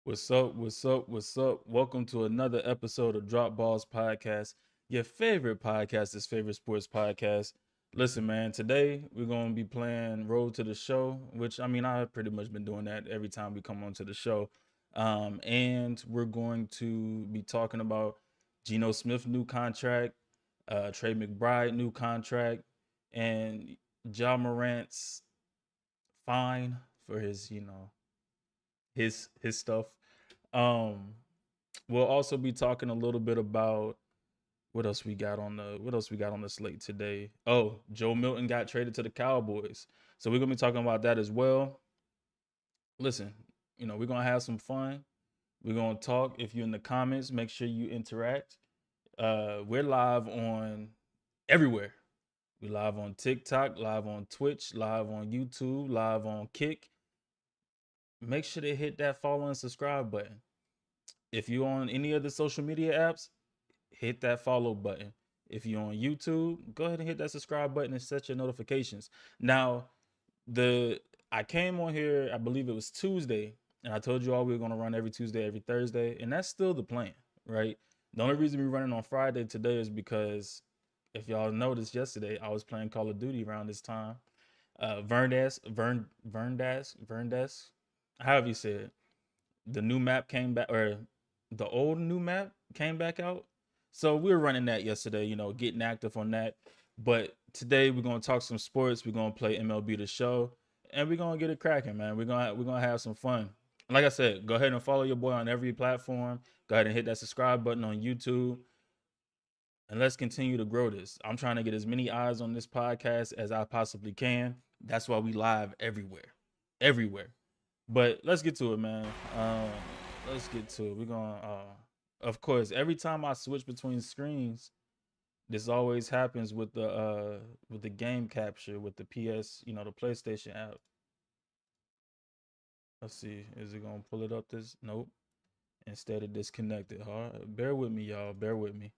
What's up? What's up? What's up? Welcome to another episode of Drop Balls Podcast, your favorite podcast's favorite sports podcast. Listen, man, today we're going to be playing Road to the Show, which I mean, I've pretty much been doing that every time we come onto the show. And we're going to be talking about Geno Smith new contract, Trey McBride new contract, and Ja Morant's fine for his, his stuff. Um, we'll also be talking a little bit about what else we got on the slate today. Oh, Joe Milton got traded to the Cowboys. So we're gonna be talking about that as well. Listen, we're gonna have some fun. We're gonna talk. If you're in the comments, make sure you interact. We're live on everywhere. We live on TikTok, live on Twitch, live on YouTube, live on Kick. Make sure to hit that follow and subscribe button. If you're on any of the social media apps, hit that follow button. If you're on YouTube, go ahead and hit that subscribe button and set your notifications. Now, the I came on here, I believe it was Tuesday, and I told you all we were gonna run every Tuesday, every Thursday, and that's still the plan, right? The only reason we're running on Friday today is because if y'all noticed yesterday, I was playing Call of Duty around this time. Verndas, however you say it. The new map came back, or the old new map came back out. So we were running that yesterday, getting active on that. But today we're gonna talk some sports. We're gonna play MLB The Show, and we're gonna get it cracking, man. We're gonna have some fun. And like I said, go ahead and follow your boy on every platform. Go ahead and hit that subscribe button on YouTube, and let's continue to grow this. I'm trying to get as many eyes on this podcast as I possibly can. That's why we live everywhere, everywhere. But let's get to it, man. Let's get to it. We're gonna, of course, every time I switch between screens, this always happens with the game capture with the PS, the PlayStation app. Let's see, is it gonna pull it up? This nope. Instead of disconnected. All right, bear with me, y'all. Bear with me.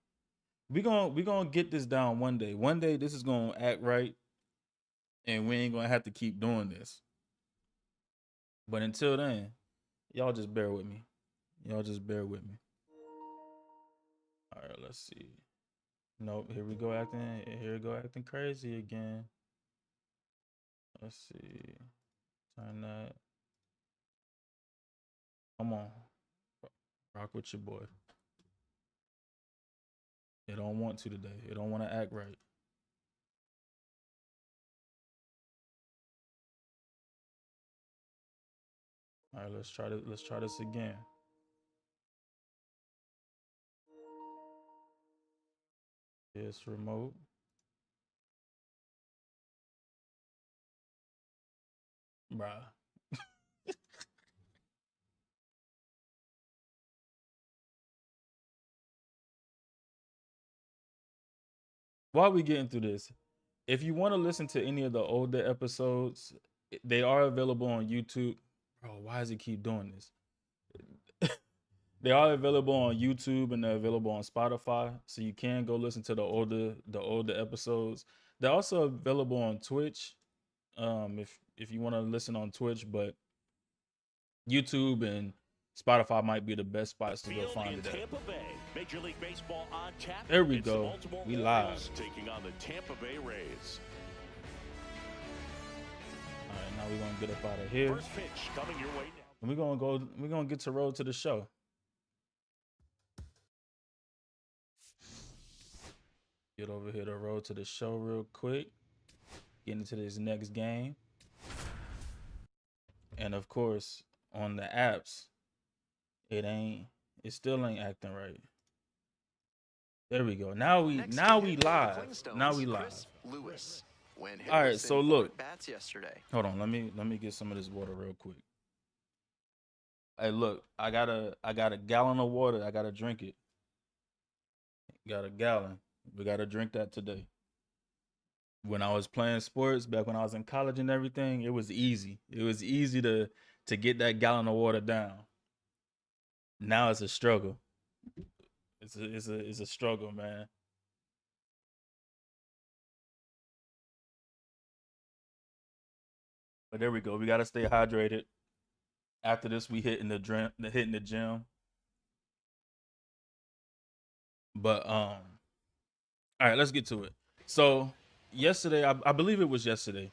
We gonna get this down one day. One day this is gonna act right, and we ain't gonna have to keep doing this. But until then, y'all just bear with me. Y'all just bear with me. All right, let's see. Nope, here we go acting. Here we go acting crazy again. Let's see. Turn that. Come on, rock with your boy. It don't want to today. It don't want to act right. All right, let's try to let's try this again. Yes, remote, bruh. While we getting through this, if you want to listen to any of the older episodes, they are available on YouTube. Bro, why does it keep doing this? They are available on YouTube and they're available on Spotify, so you can go listen to the older episodes. They're also available on Twitch, if you want to listen on Twitch, but YouTube and Spotify might be the best spots to go find it at. Tampa Bay. Major League Baseball on tap. There we It's the go. Baltimore We Orioles live. taking on the Tampa Bay Rays. All right, now we're gonna get up out of here, First pitch coming your way now. and We're gonna get to Road to the Show. Get over here to Road to the Show real quick. Get into this next game, and of course, on the apps, it still ain't acting right. There we go. Now we live. Now we live. Lewis. When All right, so look. bats yesterday. Hold on, let me get some of this water real quick. Hey, look, I got a gallon of water. I gotta drink it. Got a gallon. We gotta drink that today. When I was playing sports, back when I was in college and everything, it was easy. It was easy to get that gallon of water down. Now it's a struggle. It's a struggle, man. But there we go. We gotta stay hydrated. After this, we hitting the gym. But all right, let's get to it. So yesterday, I believe it was yesterday.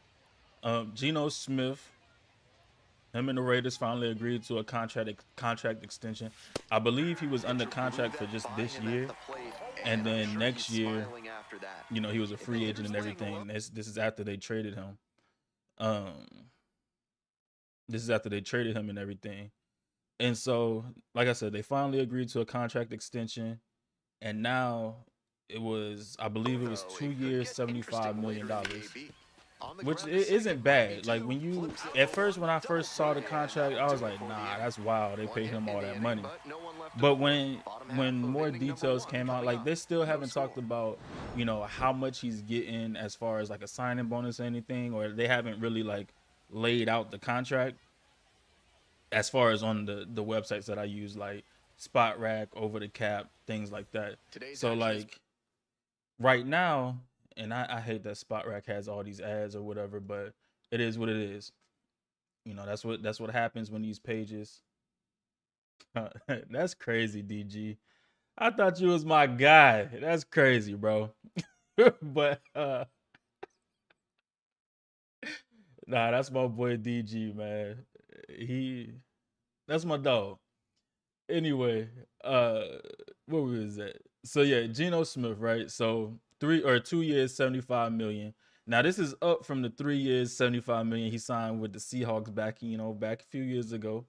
Geno Smith, him and the Raiders finally agreed to a contract extension. I believe he was under contract for just this year, and then next year, he was a free agent and everything. This is after they traded him. Um, this is after they traded him and everything. And so, like I said, they finally agreed to a contract extension, and now I believe it was 2 years, $75 million, which isn't bad. Like at first when I first saw the contract, I was like, nah, that's wild. They paid him all that money. But when more details came out, like they still haven't talked about, how much he's getting as far as like a signing bonus or anything, or they haven't really like laid out the contract as far as on the websites that I use, like Spot Rack, Over the Cap, things like that. So like right now, and I hate that Spot Rack has all these ads or whatever, but it is what it is. That's what happens when these pages. That's crazy, DG. I thought you was my guy. That's crazy, bro. But nah, that's my boy DG, man. That's my dog. Anyway, where was that? So yeah, Geno Smith, right? So 2 years, 75 million. Now this is up from the 3 years, 75 million he signed with the Seahawks back a few years ago.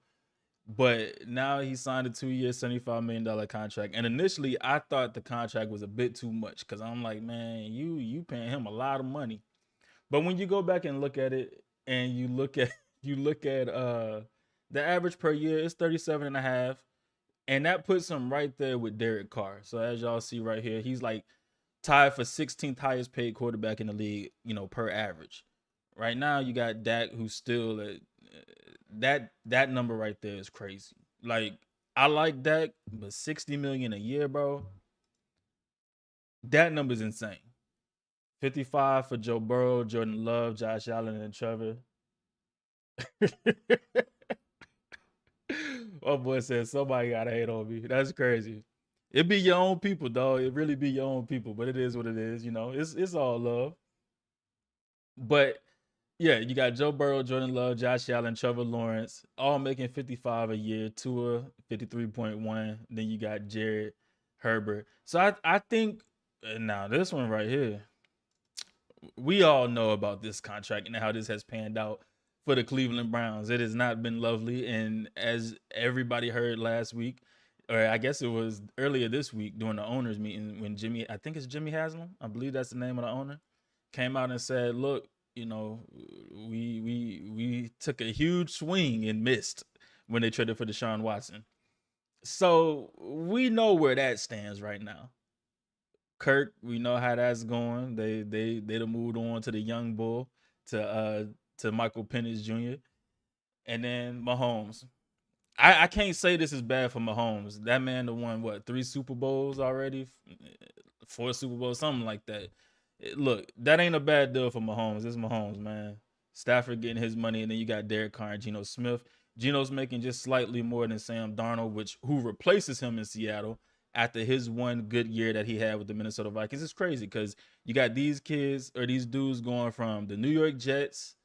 But now he signed a 2 year, $75 million contract. And initially I thought the contract was a bit too much because I'm like, man, you paying him a lot of money. But when you go back and look at it, and you look at the average per year, it's 37 and a half. And that puts him right there with Derek Carr. So as y'all see right here, he's like tied for 16th highest paid quarterback in the league, per average. Right now, you got Dak, who's still that number right there is crazy. Like, I like Dak, but 60 million a year, bro, that number's insane. 55 for Joe Burrow, Jordan Love, Josh Allen, and Trevor. Oh boy said somebody gotta hate on me. That's crazy. It be your own people, dog. It really be your own people, but it is what it is. It's all love. But yeah, you got Joe Burrow, Jordan Love, Josh Allen, Trevor Lawrence, all making 55 a year. Tua 53.1. Then you got Jared, Herbert. So I think now this one right here, we all know about this contract and how this has panned out for the Cleveland Browns. It has not been lovely. And as everybody heard last week, or I guess it was earlier this week during the owners meeting, when I think it's Jimmy Haslam, I believe that's the name of the owner, came out and said, look, we took a huge swing and missed when they traded for Deshaun Watson. So we know where that stands right now. Kirk, we know how that's going. They'd have moved on to the young bull, to Michael Penix Jr. And then Mahomes. I can't say this is bad for Mahomes. That man won 3 Super Bowls already, 4 Super Bowls, something like that. Look, that ain't a bad deal for Mahomes. It's Mahomes, man. Stafford getting his money, and then you got Derek Carr and Geno Smith. Geno's making just slightly more than Sam Darnold, who replaces him in Seattle after his one good year that he had with the Minnesota Vikings. It's crazy because you got these kids or these dudes going from the New York Jets,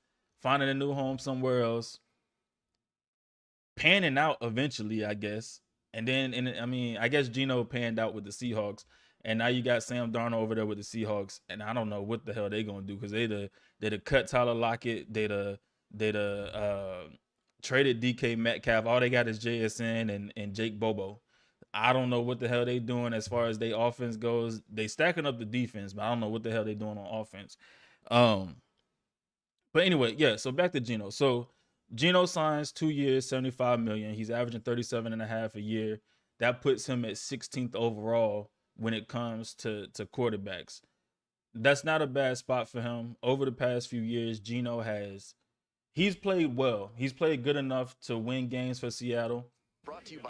finding a new home somewhere else, panning out eventually, I guess. And then, I guess Geno panned out with the Seahawks. And now you got Sam Darnold over there with the Seahawks. And I don't know what the hell they going to do because they'd cut Tyler Lockett. They'd traded DK Metcalf. All they got is JSN and Jake Bobo. I don't know what the hell they doing as far as their offense goes. They stacking up the defense, but I don't know what the hell they doing on offense. But anyway, yeah, so back to Geno. So Geno signs 2 years, 75 million. He's averaging 37 and a half a year. That puts him at 16th overall when it comes to quarterbacks. That's not a bad spot for him. Over the past few years, Geno he's played well. He's played good enough to win games for Seattle.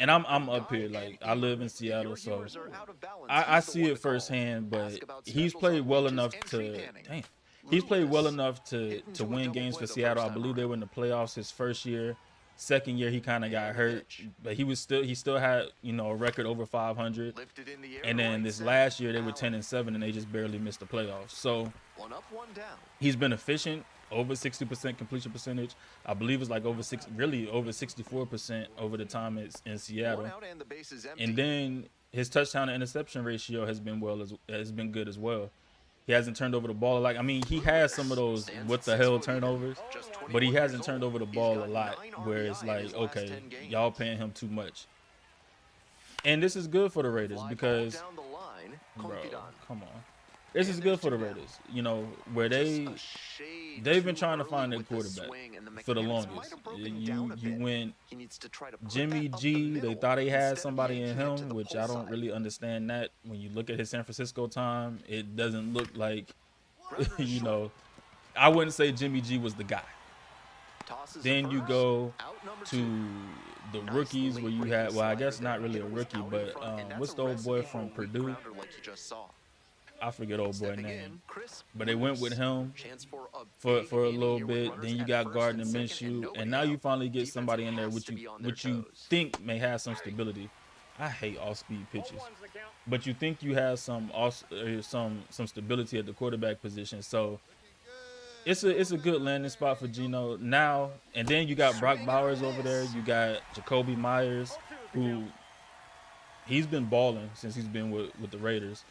And I'm up here, like I live in Seattle, so I see it firsthand. But he's played well enough to win games for Seattle. I believe they were in the playoffs his first year. Second year he kind of got And hurt, pitch. but he still had, you know, a record over 500. Lifted in the air, And then right this center. last year they were Now 10-7 and they just barely missed the playoffs. So one up, one down. he's been efficient, over 60% completion percentage. I believe it's like over 64% over the time it's in Seattle. One out and the base is empty. And then his touchdown to interception ratio has been good as well. He hasn't turned over the ball like, I mean, he has some of those what the hell turnovers, but he hasn't turned over the ball a lot where it's like, okay, y'all paying him too much. And this is good for the Raiders because, down the line, bro, confidant. come on. This is good for the Raiders, you know, where they've been trying to find their quarterback for the longest. You went Jimmy G. They thought they had somebody in him, which I don't really understand that. When you look at his San Francisco time, it doesn't look like, you know, I wouldn't say Jimmy G was the guy. Then you go to the rookies where you had, well, I guess not really a rookie, but what's the old boy from Purdue? I forget old boy name, but they went with him for a little bit. Then you got Gardner Minshew, and now you finally get somebody in there which you think may have some stability. I hate off-speed pitches, but you think you have some stability at the quarterback position. So it's a good landing spot for Geno now. And then you got Brock Bowers over there. You got Jacoby Myers, who he's been balling since he's been with the Raiders.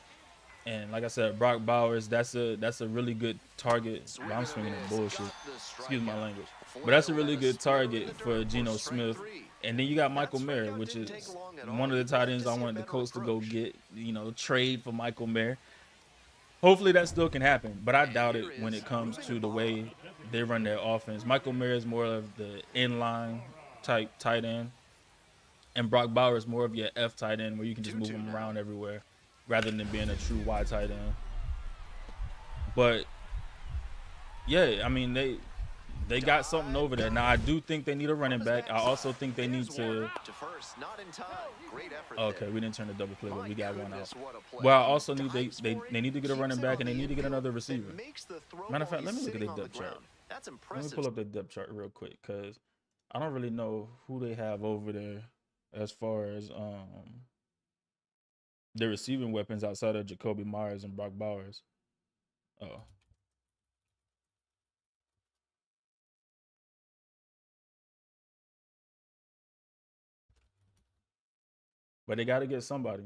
And like I said, Brock Bowers, that's a really good target. Well, I'm swinging at bullshit. Excuse my language. But that's a really good target for Geno Smith. And then you got Michael Mayer, which is one of the tight ends I wanted the Colts to go get, you know, trade for Michael Mayer. Hopefully that still can happen, but I doubt it when it comes to the way they run their offense. Michael Mayer is more of the inline type tight end, and Brock Bowers is more of your F tight end where you can just move him around everywhere rather than being a true Y tight end. But yeah, I mean they got something over there. Now I do think they need a running back. I also think they need to. Okay, we didn't turn the double play, but we got one out. Well, I also need they need to get a running back and they need to get another receiver. Matter of fact, let me look at their depth chart. Let me pull up the depth chart real quick because I don't really know who they have over there as far as their receiving weapons outside of Jacoby Myers and Brock Bowers. Oh. But they got to get somebody.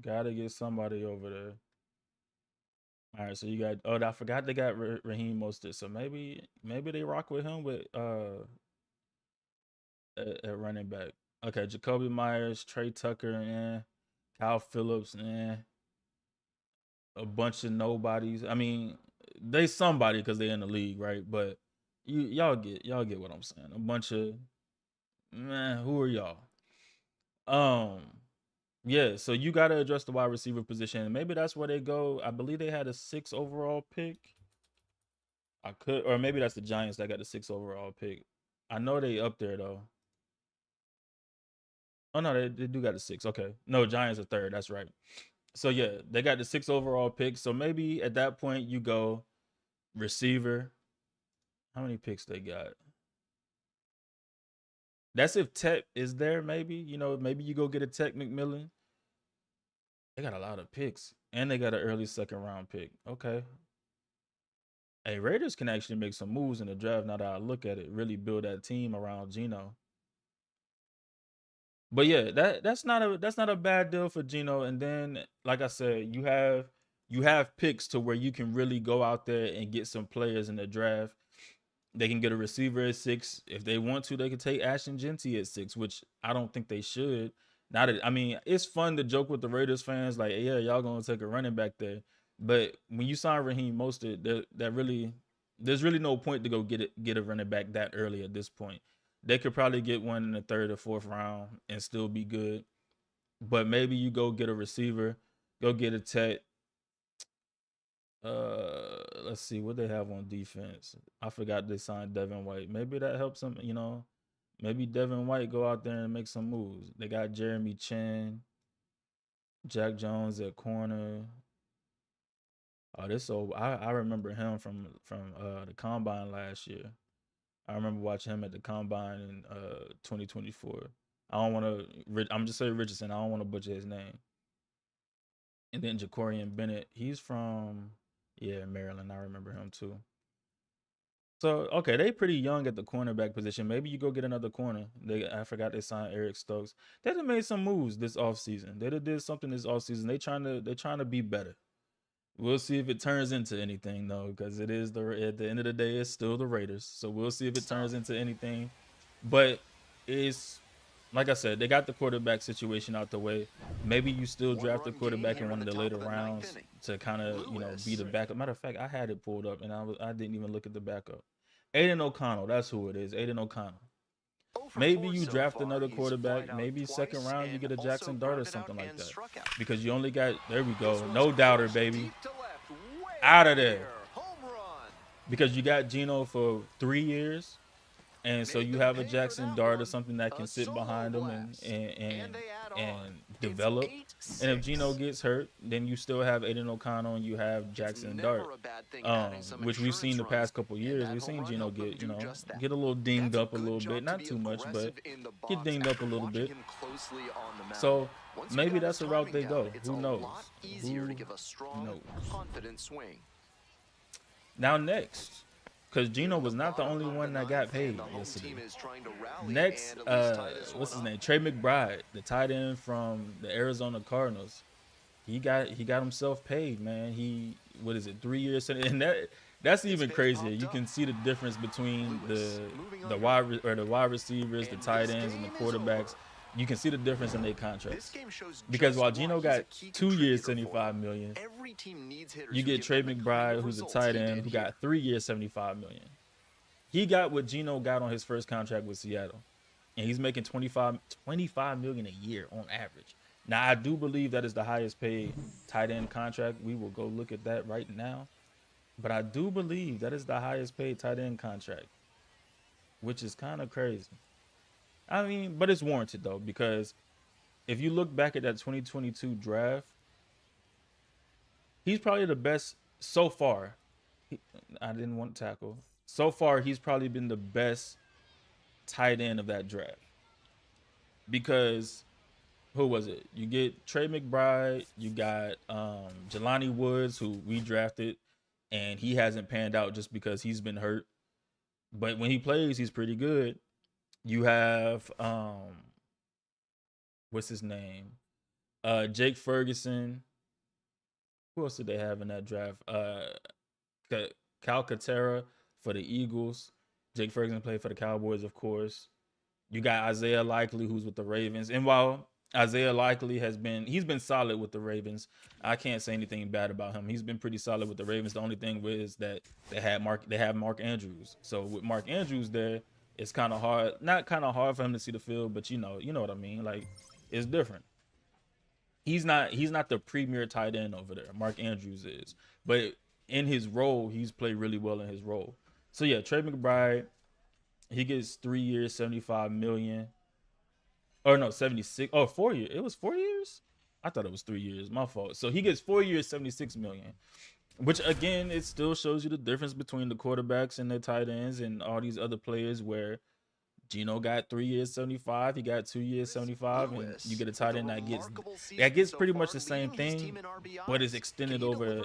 Got to get somebody over there. All right, so you got. Oh, I forgot they got Raheem Mostert. So maybe they rock with him with at running back. Okay, Jacoby Myers, Trey Tucker, and Kyle Phillips, and a bunch of nobodies. I mean, they somebody because they're in the league, right? But y'all get what I'm saying. A bunch of who are y'all? Yeah, so you got to address the wide receiver position. Maybe that's where they go. I believe they had a 6 overall pick. Or maybe that's the Giants that got the 6 overall pick. I know they up there though. Oh no, they do got the 6. Okay, no, Giants are 3rd. That's right. So yeah, they got the 6 overall pick. So maybe at that point you go receiver. How many picks they got? That's if Tech is there, maybe. You know, maybe you go get a Tech McMillan. They got a lot of picks. And they got an early 2nd round pick. Okay. Hey, Raiders can actually make some moves in the draft now that I look at it. Really build that team around Geno. But yeah, that's not a bad deal for Geno. And then, like I said, you have picks to where you can really go out there and get some players in the draft. They can get a receiver at 6. If they want to, they could take Ashton Genty at 6, which I don't think they should. Not that, I mean, it's fun to joke with the Raiders fans, like, yeah, y'all gonna take a running back there. But when you sign Raheem Mostert, there's really no point to go get a running back that early at this point. They could probably get one in the 3rd or 4th round and still be good. But maybe you go get a receiver, go get a Tech. Let's see what they have on defense. I forgot they signed Devin White. Maybe that helps them, you know. Maybe Devin White go out there and make some moves. They got Jeremy Chin, Jack Jones at corner. Oh, I remember him from the combine last year. I remember watching him at the combine in 2024. I don't want to. I'm just saying Richardson. I don't want to butcher his name. And then Jacorian Bennett. He's from Maryland. I remember him too. So okay, they pretty young at the cornerback position. Maybe you go get another corner. I forgot they signed Eric Stokes. They done made some moves this offseason. They did something this offseason. They trying to be better. We'll see if it turns into anything though, because it is at the end of the day, it's still the Raiders. So we'll see if it turns into anything. But it's like I said, they got the quarterback situation out the way. Maybe you still draft a quarterback in one of the later rounds to kind of be the backup. Matter of fact, I had it pulled up and I didn't even look at the backup. Aiden O'Connell, that's who it is. Aiden O'Connell. Maybe you draft another quarterback. Maybe second round you get a Jackson Dart or something like that. Because you only got, there we go, no doubter, baby. Out of there. Because you got Geno for 3 years. And so you have a Jackson Dart or something that can sit behind him and develop. And if Geno gets hurt, then you still have Aiden O'Connell and you have Jackson Dart, which we've seen the past couple years. We've seen Geno get a little dinged up a little bit, not too much, but get dinged up a little bit. So maybe that's the route they go. Who knows? Who knows? Now next. Because Geno was not the only one that got paid yesterday. Next, what's his name? Trey McBride, the tight end from the Arizona Cardinals. He got himself paid, man. 3 years? And that's even crazier. You can see the difference between the wide receivers, the tight ends, and the quarterbacks. You can see the difference in their contracts. Because while Geno got 2 years, $75 million, you get Trey McBride, who's a tight end, who got 3 years, $75 million. He got what Geno got on his first contract with Seattle, and he's making $25 million a year on average. Now, I do believe that is the highest paid tight end contract. We will go look at that right now. But I do believe that is the highest paid tight end contract, which is kind of crazy. I mean, but it's warranted, though, because if you look back at that 2022 draft, he's probably the best so far. I didn't want to tackle. So far, he's probably been the best tight end of that draft. Because, who was it? You get Trey McBride. You got Jelani Woods, who we drafted, and he hasn't panned out just because he's been hurt. But when he plays, he's pretty good. You have what's his name? Jake Ferguson. Who else did they have in that draft? Calcaterra for the Eagles. Jake Ferguson played for the Cowboys, of course. You got Isaiah Likely, who's with the Ravens. And while Isaiah Likely he's been solid with the Ravens, I can't say anything bad about him. He's been pretty solid with the Ravens. The only thing is that they have Mark Andrews. So with Mark Andrews there, it's kind of hard, not kind of hard for him to see the field, but you know what I mean? Like, it's different. He's not the premier tight end over there. Mark Andrews is. But in his role, he's played really well in his role. So yeah, Trey McBride, he gets 3 years, $75 million. Or no, 76. Oh, 4 years. It was 4 years? I thought it was 3 years. My fault. So he gets 4 years, $76 million. Which, again, it still shows you the difference between the quarterbacks and the tight ends and all these other players where Geno got 3 years, 75. He got 2 years, 75. And you get a tight end that gets pretty much the same thing, but is extended over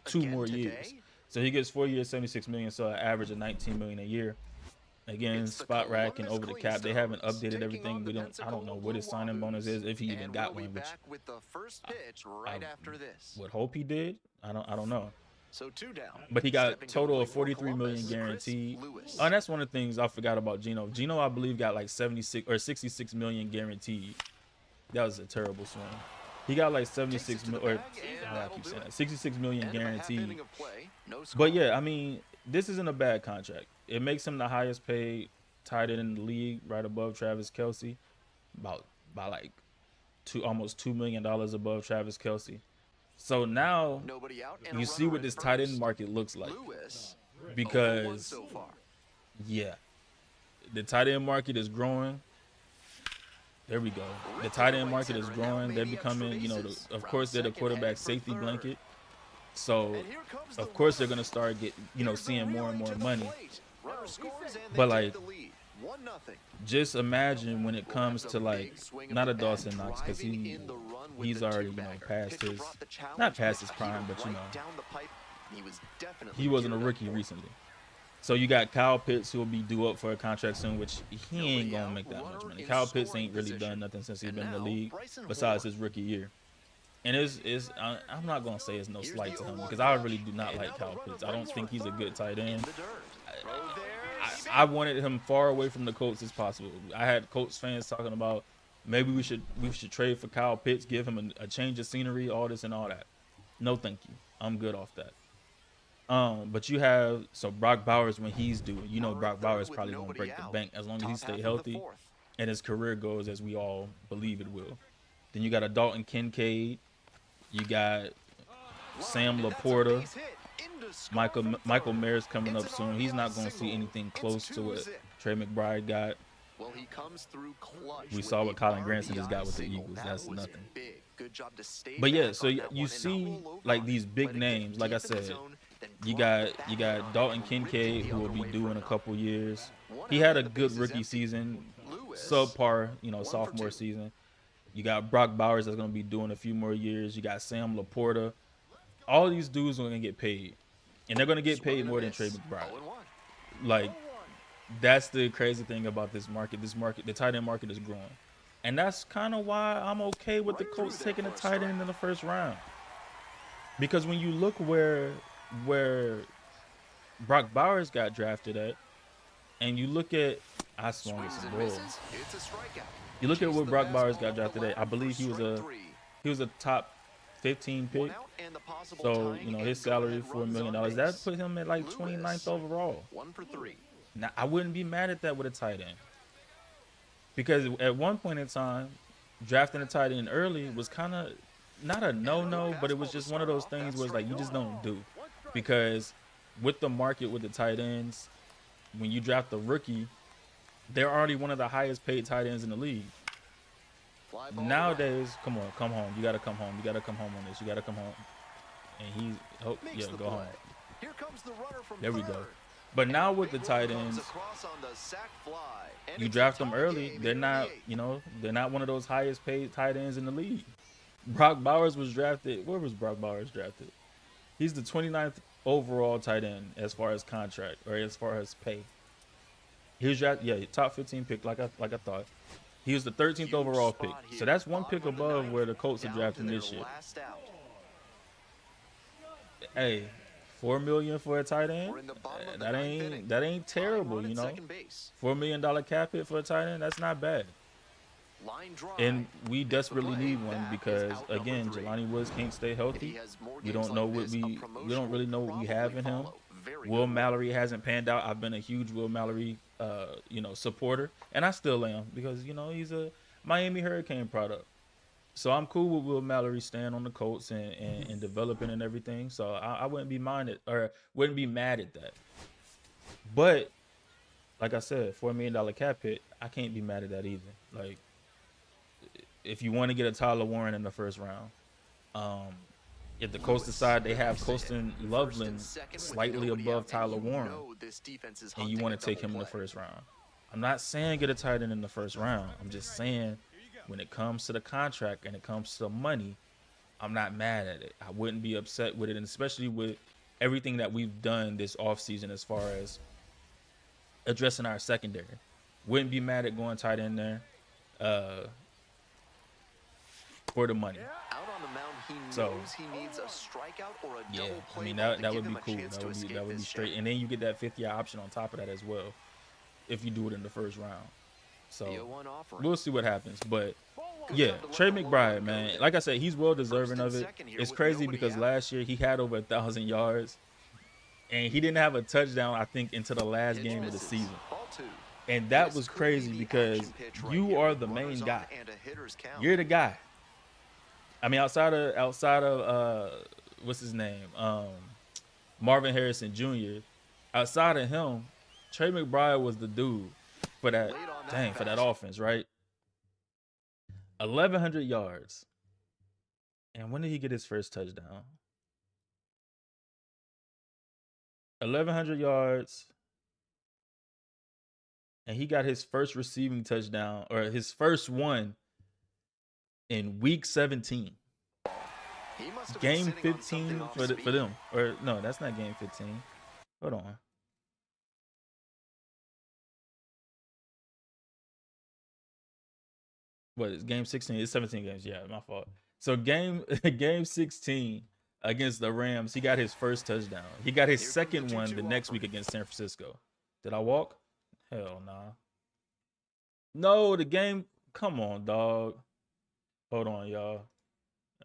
2 more years. So he gets 4 years, $76 million, so an average of $19 million a year. Again, spot rack and over the cap. They haven't updated everything. I don't know what his signing bonus is, if he even got one, which I would hope he did. I don't know. So 2 down. But he got a total of $43 million guaranteed. Oh, and that's one of the things I forgot about Geno. Geno, I believe, got like 76 or 66 million guaranteed. That was a terrible swing. He got like 76 million, or I keep saying that, 66 million guaranteed. But yeah, I mean, this isn't a bad contract. It makes him the highest paid tight end in the league, right above Travis Kelce, by like almost $2 million above Travis Kelce. So now you see what this tight end market looks like, because yeah, the tight end market is growing. There we go. The tight end market is growing. They're becoming, of course, they're the quarterback safety blanket. So, of course, they're going to start seeing more and more money. But like, just imagine when it comes to like not a Dawson Knox, because he's already past his not past his prime, but he wasn't a rookie recently. So you got Kyle Pitts, who will be due up for a contract soon, which he ain't gonna make that much money. Kyle Pitts ain't really done nothing since he's been in the league besides his rookie year. And I'm not gonna say it's no slight to him, because I really do not like Kyle Pitts. I don't think he's a good tight end. I wanted him far away from the Colts as possible. I had Colts fans talking about maybe we should trade for Kyle Pitts, give him a change of scenery, all this and all that. No, thank you. I'm good off that. But you have Brock Bowers, when he's due, Brock Bowers probably gonna break the bank as long as he stay healthy and his career goes as we all believe it will. Then you got a Dalton Kincaid, you got Sam Laporta, Michael Mayer's coming up soon. He's not gonna see anything close to what Trey McBride got. We saw what Colin Granson just got with the Eagles. That's nothing. But yeah, so you see like these big names. Like I said, you got Dalton Kincaid, who will be due in a couple years. He had a good rookie season, subpar, sophomore season. You got Brock Bowers that's going to be doing a few more years. You got Sam Laporta. All these dudes are going to get paid, and they're going to get paid more than Trey McBride. Like, that's the crazy thing about this market. The tight end market is growing. And that's kind of why I'm okay with the Colts taking a tight end in the first round. Because when you look where Brock Bowers got drafted at, and you look at some balls. You look at what Brock Bowers got drafted at. I believe he was a top 15 pick. So, his salary $4 million. That put him at like 29th overall. Now, I wouldn't be mad at that with a tight end. Because at one point in time, drafting a tight end early was kind of not a no-no, but it was just one of those things where it's like you just don't do. Because with the market with the tight ends, when you draft a rookie, they're already one of the highest paid tight ends in the league. Nowadays, come home. You got to come home. You got to come home on this. You got to come home. And go home. There we go. But now with the tight ends, you draft them early. They're not one of those highest paid tight ends in the league. Brock Bowers was drafted. Where was Brock Bowers drafted? He's the 29th overall tight end as far as contract or as far as pay. He was drafted, top 15 pick, like I thought. He was the 13th overall pick. So that's one pick above where the Colts are drafting this year. Hey, $4 million for a tight end? That ain't terrible, $4 million cap hit for a tight end, that's not bad. And we desperately need one because, again, Jelani Woods can't stay healthy. We don't really know what we have in him. Will Mallory hasn't panned out. I've been a huge Will Mallory supporter, and I still am, because he's a Miami Hurricane product. So I'm cool with Will Mallory staying on the Colts and developing and everything. So I wouldn't be mad at that. But like I said, $4 million cap hit, I can't be mad at that either. Like, if you want to get a Tyler Warren in the first round, if the Colts decide they have Colston Loveland slightly above Tyler Warren, and you want to take him in the first round, I'm not saying get a tight end in the first round. I'm just saying when it comes to the contract and it comes to money, I'm not mad at it. I wouldn't be upset with it, and especially with everything that we've done this offseason as far as addressing our secondary. Wouldn't be mad at going tight end there for the money. So, yeah, I mean, that would be cool. That would be straight. And then you get that 5th-year option on top of that as well if you do it in the first round. So, we'll see what happens. But, yeah, Trey McBride, man, like I said, he's well deserving of it. It's crazy because last year he had over 1,000 yards, and he didn't have a touchdown, I think, until the last game of the season. And that was crazy because you are the main guy. You're the guy. I mean, outside of what's his name, Marvin Harrison Jr. Outside of him, Trey McBride was the dude for that offense, right? 1,100 yards. And when did he get his first touchdown? 1,100 yards. and he got his first receiving touchdown, or his first one, in week 17. He must have been Game sitting on 15 something off for speed. them. Or no, that's not game 15. Hold on. What is game 16? It's 17 games. Yeah, my fault. So game 16 against the Rams, he got his first touchdown. He got his second one the next week against San Francisco. Did I walk? Hell nah. No, the game. Come on, dog. Hold on, y'all.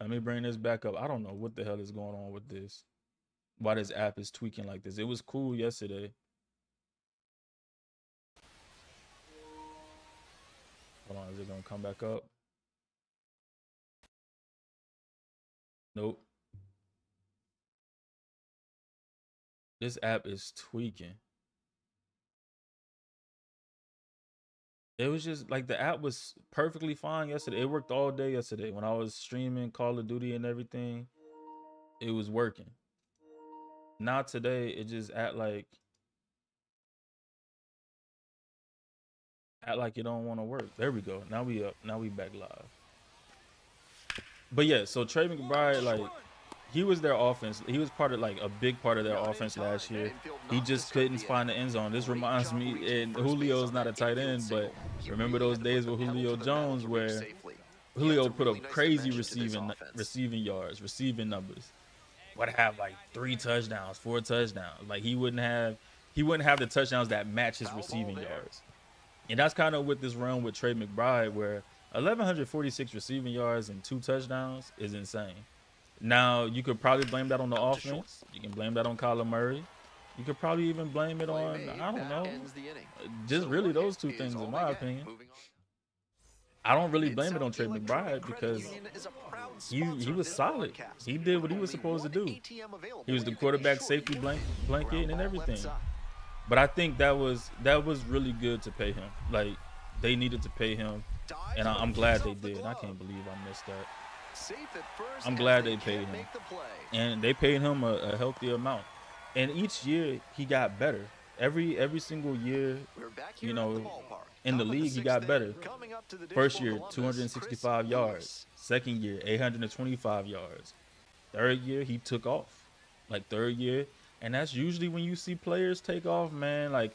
Let me bring this back up. I don't know what the hell is going on with this. Why this app is tweaking like this. It was cool yesterday. Hold on, is it gonna come back up? Nope. This app is tweaking. It was just like the app was perfectly fine yesterday. It worked all day yesterday when I was streaming Call of Duty and everything. It was working. Now today it just act like it don't want to work. There we go. Now we up. Now we back live. But yeah, so Trey McBride, like, he was their offense. He was part of, like, a big part of their offense last year. He just couldn't find the end zone. This reminds me, and Julio's not a tight end, but remember those days with Julio Jones where Julio put up crazy receiving yards, receiving numbers. Would have like 3 touchdowns, 4 touchdowns. Like he wouldn't have the touchdowns that match his receiving yards. And that's kind of with this run with Trey McBride, where 1,146 receiving yards and 2 touchdowns is insane. Now, you could probably blame that on the offense. You can blame that on Kyler Murray. You could probably even blame it on, I don't know, just really those 2 things, in my opinion. I don't really blame it on Trey McBride because he was solid. He did what he was supposed to do. He was the quarterback safety blanket and everything. But I think that was really good to pay him. Like, they needed to pay him, and I'm glad they did. I can't believe I missed that. I'm glad they paid him, and they paid him a healthy amount. And each year he got better. Every single year, you know, in the league he got better. First year, 265 yards. Second year, 825 yards. Third year, he took off. Like, third year. And that's usually when you see players take off, man. Like,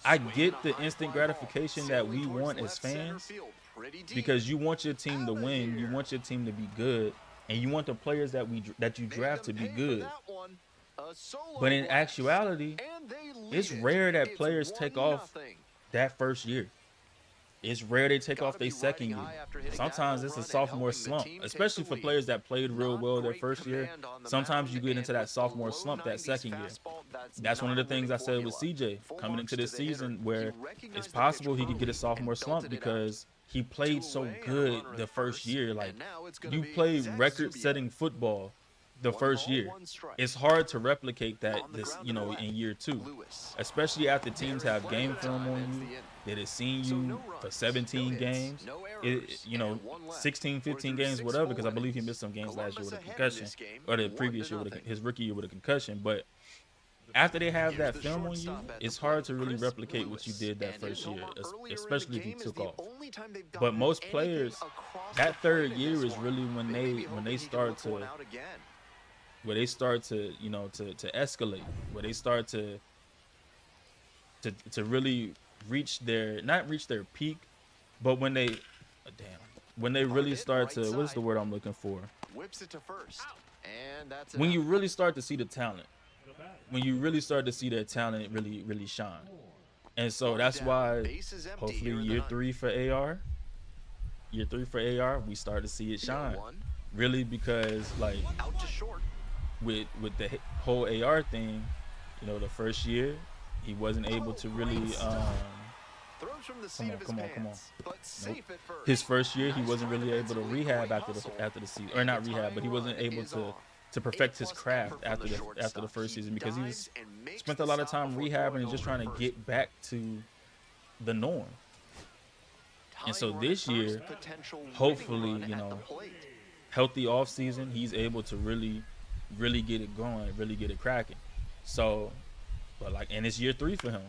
I get the instant gratification that we want as fans, because you want your team to win, you want your team to be good, and you want the players that you draft to be good. But in actuality, it's rare that players take off that first year. It's rare they take off their second year. Sometimes it's a sophomore slump, especially for players that played real well their first year. Sometimes you get into that sophomore slump that second year. That's one of the things I said with CJ coming into this season, where it's possible he could get a sophomore slump because he played so good the first year. Like, you played record-setting football the first year. It's hard to replicate that in year 2, especially after teams have game film on you, that has seen you for 17 games, 16, 15 games, whatever, because I believe he missed some games last year with a concussion, or the previous year his rookie year with a concussion. But after they have that film on you, it's hard to really replicate what you did that first year, especially if you took off. But most players, that third year is really when they start to to escalate, where they start to really not reach their peak, but when they really start to, what is the word I'm looking for? When you really start to see the talent, when you really start to see their talent really shine. And so that's why hopefully year 3 for AR, we start to see it shine. Really, because like with the whole AR thing, the first year he wasn't able to really come on. Nope. His first year he wasn't really able to rehab after the season, or not rehab, but he wasn't able to perfect his craft after the first season, because he spent a lot of time rehabbing and just trying to get back to the norm. And so this year, hopefully, healthy off season, he's able to really get it going, really get it cracking. So, but and it's year 3 for him.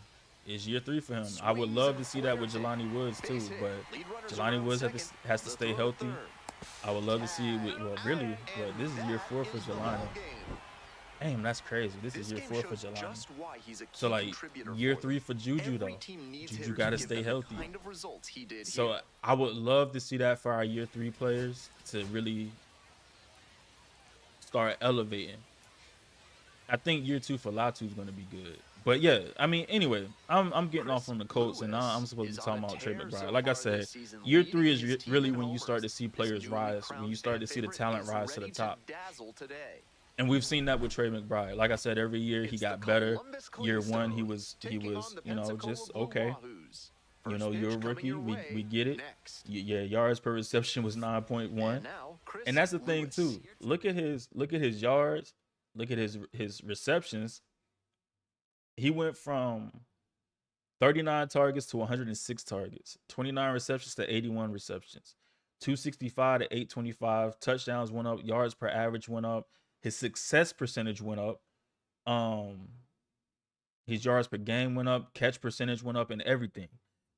It's year 3 for him. I would love to see that with Jelani Woods too, but Jelani Woods has to stay healthy. I would love to see it with, well, really, well, this is year 4 for Jelani. Damn, that's crazy. This is year 4 for Jelani. So, like, year 3 for Juju, though. Juju got to stay healthy. So, I would love to see that for our year 3 players to really start elevating. I think year 2 for Latu is going to be good. But, yeah, I mean, anyway, I'm getting off from the Colts, and now I'm supposed to be talking about Trey McBride. Like I said, year 3 is really when you start to see players rise, when you start to see the talent rise to the top. And we've seen that with Trey McBride. Like I said, every year he got better. Year 1, he was, you know, just okay. You know, you're a rookie. We get it. Yeah, yards per reception was 9.1. And that's the thing too. Look at his yards. Look at his receptions. He went from 39 targets to 106 targets, 29 receptions to 81 receptions, 265 to 825. Touchdowns went up. Yards per average went up. His success percentage went up. His yards per game went up. Catch percentage went up, and everything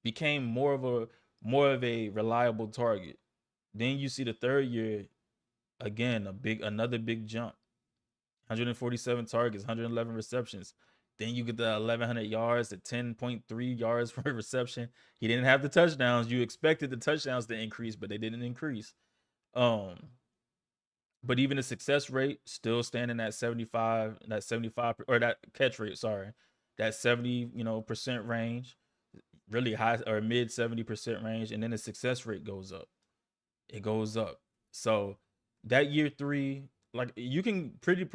became more of a reliable target. Then you see the third year, again, another big jump. 147 targets, 111 receptions. Then you get the 1,100 yards at 10.3 yards per reception. He didn't have the touchdowns. You expected the touchdowns to increase, but they didn't increase. But even the success rate still standing at 75, or that catch rate, sorry, that 70% range, really high or mid 70% range, and then the success rate goes up. It goes up. So that year 3, like you can pretty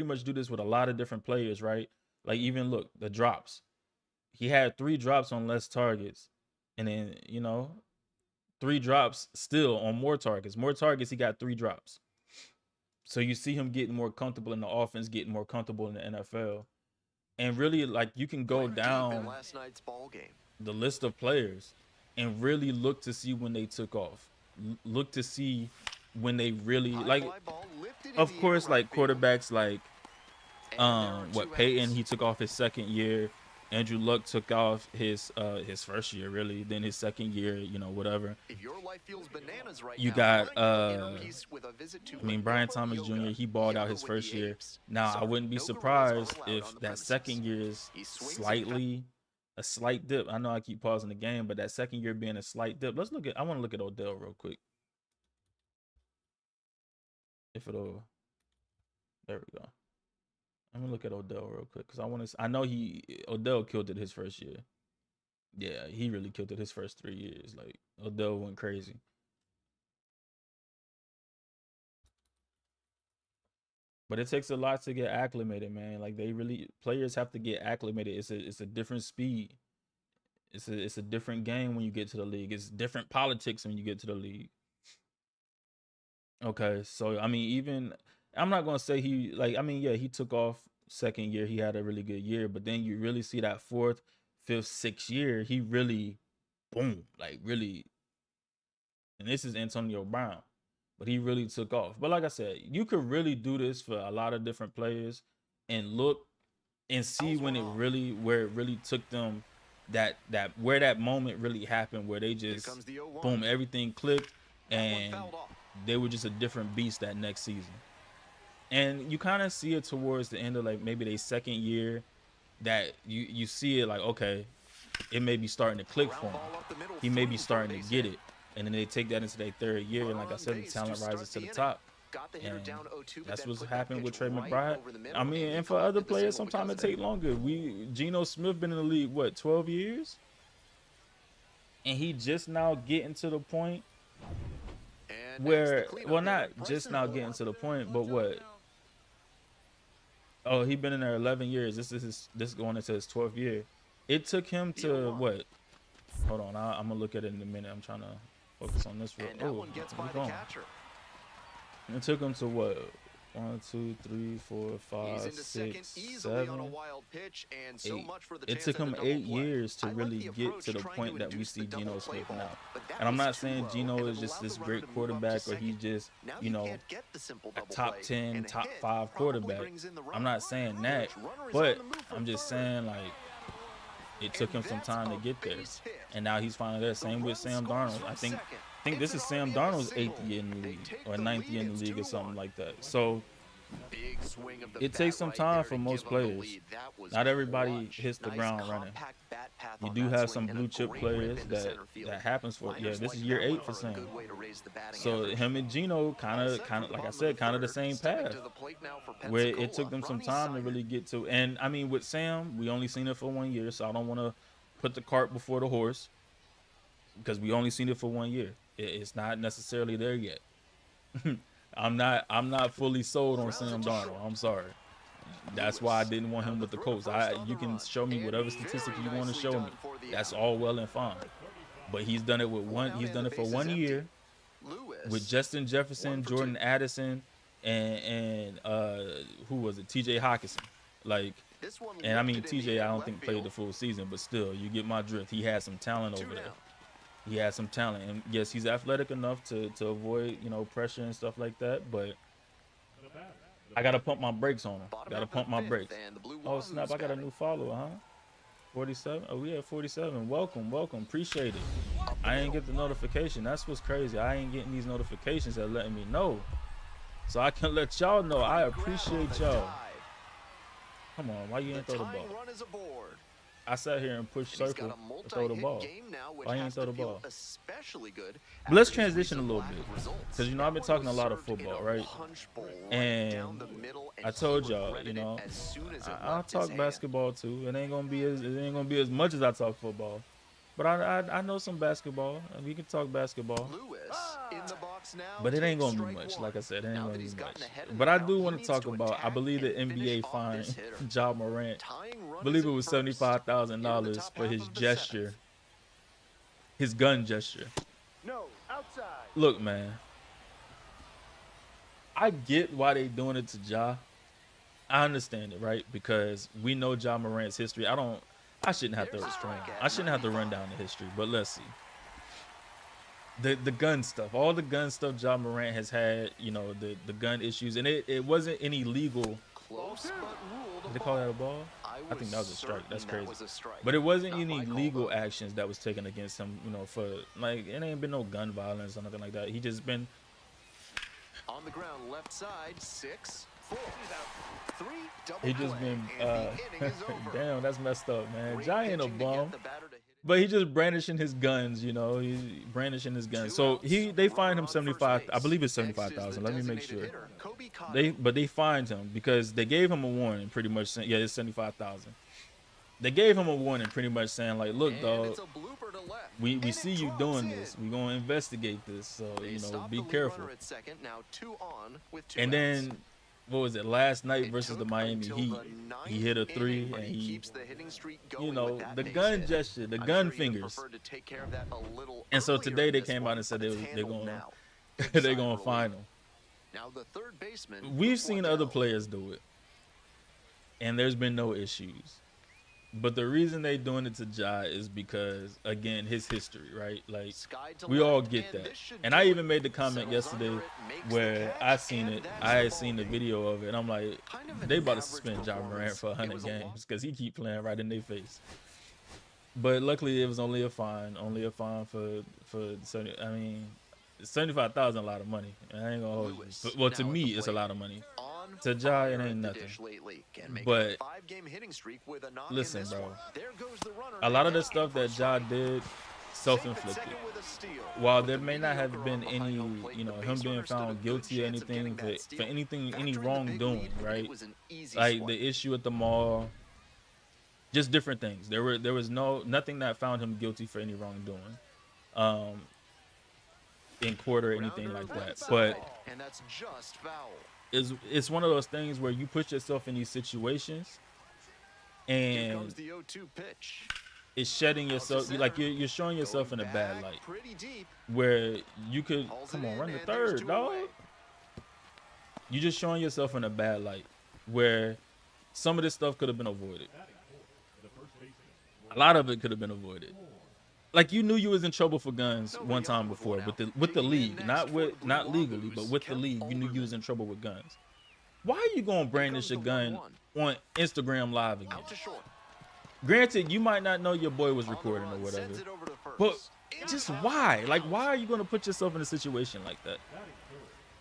much do this with a lot of different players, right? Like even look, the drops. He had 3 drops on less targets, and then 3 drops still on more targets. More targets, he got 3 drops. So you see him getting more comfortable in the offense, getting more comfortable in the NFL. And really, like, you can go down the list of players and really look to see when they took off. Look to see when they really, like, of course, like quarterbacks like Peyton, he took off his second year. Andrew Luck took off his first year, really. Then his second year, whatever. If your life feels bananas right you got Brian Thomas Jr., he balled out his first year. Now I wouldn't be surprised if that second year is a slight dip. I know I keep pausing the game, but that second year being a slight dip. I want to look at Odell real quick. There we go. I'm gonna look at Odell real quick because I know Odell killed it his first year. Yeah, he really killed it his first 3 years. Like Odell went crazy. But it takes a lot to get acclimated, man. Like players have to get acclimated. It's a different speed. It's a different game when you get to the league. It's different politics when you get to the league. Okay, so I mean, even I'm not gonna say he took off second year. He had a really good year, but then you really see that 4th, 5th, 6th year, he really, boom, like really. And this is Antonio Brown, but he really took off. But like I said, you could really do this for a lot of different players and look and see when where it really took them, where that moment really happened, where they just boom, everything clicked and they were just a different beast that next season. And you kind of see it towards the end of like maybe their second year that you see it like, okay, it may be starting to click for him. He may be starting to get it. And then they take that into their third year. And like I said, the talent rises to the top. And that's what's happened with Trey McBride. I mean, and for other players, sometimes it take longer. Geno Smith been in the league, 12 years? And he just now getting to the point where, not just now getting to the point, but what? Oh, he been in there 11 years. This going into his 12th year. It took him to what? Hold on, I'm gonna look at it in a minute. I'm trying to focus on this. It took him to what? 1, 2, 3, 4, 5, 6, 7, 8. It took him 8 years to really get to the point that we see Geno Smith now. And I'm not saying Geno is just this great quarterback or he's just, a top 10, top 5 quarterback. I'm not saying that, but I'm just saying, like, It took him some time to get there, and now he's finally there. Same with Sam Darnold. I think this is Sam Darnold's 8th year in the league or 9th year in the league or something like that. So it takes some time for most players. Not everybody hits the ground running. You do have some blue chip players that happens for. Yeah, this is year 8 for Sam. So him and Geno kind of like I said, kind of the same path, where it took them some time to really get to. And I mean, with Sam, we only seen it for 1 year, so I don't want to put the cart before the horse, because we only seen it for 1 year. It's not necessarily there yet. I'm not fully sold on Sam Darnold. I'm sorry. That's why I didn't want him with the Colts. You can show me whatever statistic you want to show me. That's all well and fine. But he's done it with he's done it for 1 year with Justin Jefferson, Jordan Addison, and who was it? TJ Hawkinson. Like, and I mean TJ, I don't think played the full season, but still, you get my drift. He had some talent over there. He has some talent, and yes, he's athletic enough to avoid, you know, pressure and stuff like that. But I gotta pump my brakes on him. Gotta pump my brakes. Oh snap! I got a new follower, huh? 47. Oh, we have 47. Welcome. Appreciate it. I ain't get the notification. That's what's crazy. I ain't getting these notifications that letting me know, so I can let y'all know. I appreciate y'all. Come on, why you ain't throw the ball? I sat here and pushed circle to throw the ball. Why you ain't throw the ball? But let's transition a little bit, because you know I've been talking a lot of football, right? And I told y'all, you know, I'll talk basketball too. It ain't gonna be as much as I talk football, but I know some basketball, and we can talk basketball. But it ain't gonna be much. Like I said, it ain't gonna be much. But I do want to talk about. I believe the NBA fined Ja Morant. I believe it was $75,000 for his gesture, his gun gesture. Look, man, I get why they doing it to Ja. I understand it, right? Because we know Ja Morant's history. I shouldn't have to restrain. I shouldn't have to run down the history. But let's see. The gun stuff, all the gun stuff Ja Morant has had, you know, the gun issues, and it wasn't any legal. Did they call that a ball? I think that was a strike. That's crazy. But it wasn't any legal actions that was taken against him, you know, for like, it ain't been no gun violence or nothing like that. He just been on the ground, left side, 6, 4, 3, double he just been damn, that's messed up, man. Ja ain't a bum. But he just brandishing his guns, you know. He's brandishing his guns. So they fined him 75. I believe it's 75,000. Let me make sure. They fined him because they gave him a warning, pretty much saying, yeah, it's 75,000. They gave him a warning, pretty much saying like, look, dog, we see you doing this. We gonna investigate this. So you know, be careful. And then, what was it, last night versus the Miami Heat, he hit a 3 and he, you know, the gun gesture, the gun fingers. And so today they came out and said they're gonna fine him. We've seen other players do it, and there's been no issues. But the reason they doing it to Ja is because, again, his history, right? Like, we all get that. And I even made the comment yesterday where I had seen the video of it, and I'm like, they about to suspend Ja Morant for 100 games because he keep playing right in their face. But luckily, it was only a fine for 70. I mean, 75,000 a lot of money. I ain't gonna hold you. But, well, to me, it's a lot of money. To Ja, it ain't nothing. But listen, bro, a lot of the stuff that Ja did, self-inflicted. While there may not have been any, you know, him being found guilty or anything for anything, any wrongdoing, right? Like the issue at the mall, just different things. There was nothing that found him guilty for any wrongdoing, in court or anything like that. But it's one of those things where you put yourself in these situations, and it's shedding yourself, like you're showing yourself in a bad light, where you could run the third, dog. You're just showing yourself in a bad light, where some of this stuff could have been avoided. A lot of it could have been avoided. Like, you knew you was in trouble for guns one time before with the league, not legally, but with the league, you knew you was in trouble with guns. Why are you gonna brandish a gun on Instagram Live again? Granted, you might not know your boy was On the recording or run, whatever, sends it over to but first. just why? Like, why are you gonna put yourself in a situation like that?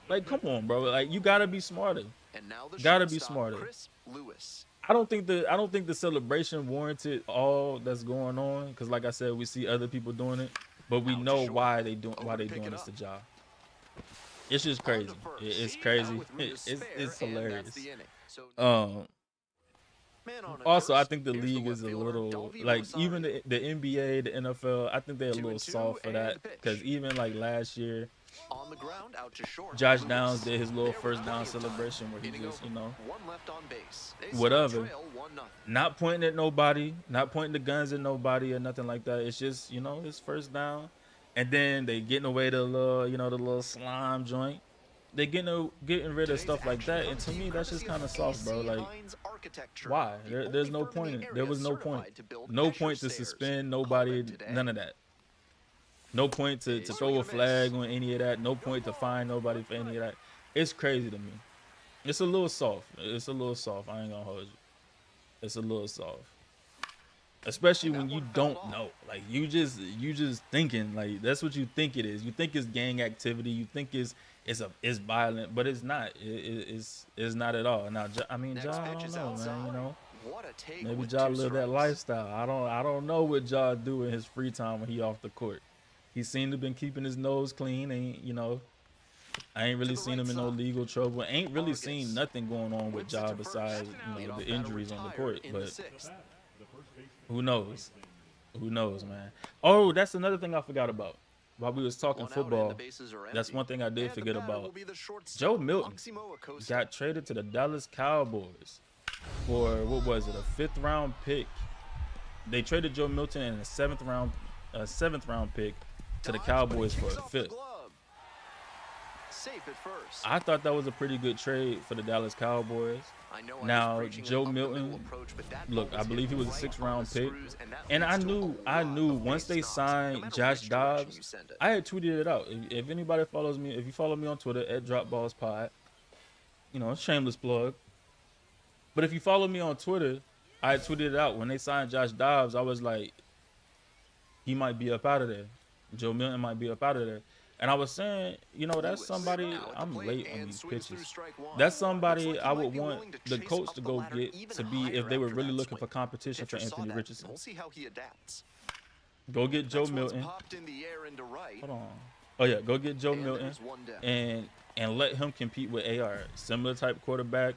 Like, come on, bro. Like, you gotta be smarter. And now the Gotta be shortstop, smarter. Chris Lewis. I don't think the celebration warranted all that's going on, because like I said, we see other people doing it, but we Out to know short. why they doing Over to pick it this up. to Ja. It's just On to crazy. first. It's Out crazy. with room to spare, It's and that's hilarious. the inning. So, man on at Also, I first. think the Here's league left is a fielder, little Dalvin like Rosario. even the NBA, the NFL. I think they're a 2 little and 2, soft for and that, the pitch. because even like last year, On the ground, out to short. Josh Lewis. Downs did his little There first with down plenty of time. celebration where he Inning just, over. One left on base. They whatever. trail 1-0. Not pointing at nobody, not pointing the guns at nobody or nothing like that. It's just, his first down. And then they getting away the little, the little slime joint. They getting rid of stuff like that. And to me, that's just kind of soft, bro. Like, why? There's no point. There was no point. No point to suspend nobody, none of that. No point to throw a flag on any of that. No point to fine nobody for any of that. It's crazy to me. It's a little soft. It's a little soft. I ain't gonna hold you. It's a little soft. Especially when you don't know. Like, you just thinking, like, that's what you think it is. You think it's gang activity. You think it's violent, but it's not. It's not at all. Now, I mean, Ja, I don't know, man. Maybe Ja live that lifestyle. I don't know what Ja do in his free time when he off the court. He seemed to been keeping his nose clean, and I ain't really seen him in no legal trouble. Ain't really seen nothing going on with Ja besides the injuries on the court. But who knows? Who knows, man? Oh, that's another thing I forgot about. While we was talking football, that's one thing I did forget about. Joe Milton got traded to the Dallas Cowboys for, what was it, a 5th round pick. They traded Joe Milton in a 7th round pick to the Cowboys for a 5th. I thought that was a pretty good trade for the Dallas Cowboys. Now, Joe Milton, look, I believe he was a 6th round pick. And I knew once they signed Josh Dobbs, I had tweeted it out. If anybody follows me, if you follow me on Twitter at DropBallsPod, shameless plug. But if you follow me on Twitter, I had tweeted it out. When they signed Josh Dobbs, I was like, he might be up out of there. Joe Milton might be up out of there. And I was saying, that's somebody, I'm late on these pitches. That's somebody I would want the coach to go get to be, if they were really looking for competition for Anthony Richardson. We'll see how he adapts. Go get Joe Milton. Hold on. Oh yeah, go get Joe Milton and let him compete with AR. Similar type quarterback,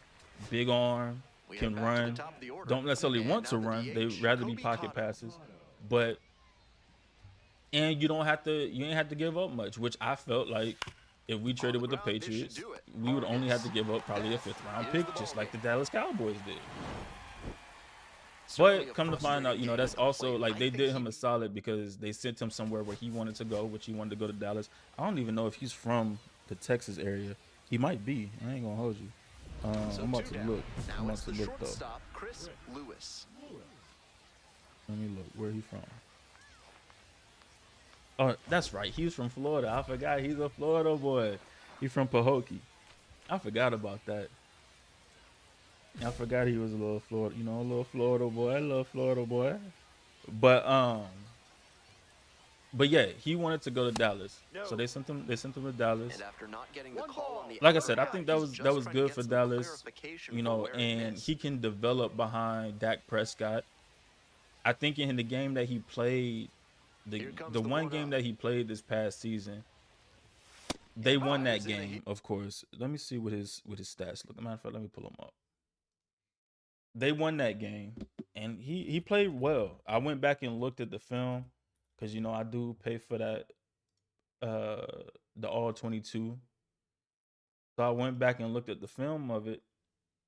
big arm, can run. Don't necessarily want to run. They'd rather be pocket passes, but. And you ain't have to give up much, which I felt like if we traded with the Patriots, we would only have to give up probably a 5th round pick, just like the Dallas Cowboys did. But come to find out, that's also like they did him a solid because they sent him somewhere where he wanted to go, which he wanted to go to Dallas. I don't even know if he's from the Texas area. He might be. I ain't gonna hold you. I'm about to look. I'm about to look though. Chris Lewis. Let me look. Where he from? Oh, that's right. He's from Florida. I forgot he's a Florida boy. He's from Pahokee. I forgot about that. I forgot he was a little Florida, a little Florida boy. I love Florida boy. But yeah, he wanted to go to Dallas. So they sent him to Dallas. And after not getting the call on the Like I said, I think that was good for Dallas, and he can develop behind Dak Prescott. I think in the game that he played, the one game that he played this past season, they won that game, of course. Let me see what his stats look. Matter of fact, let me pull them up. They won that game, and he played well. I went back and looked at the film because I do pay for that the all 22. So I went back and looked at the film of it,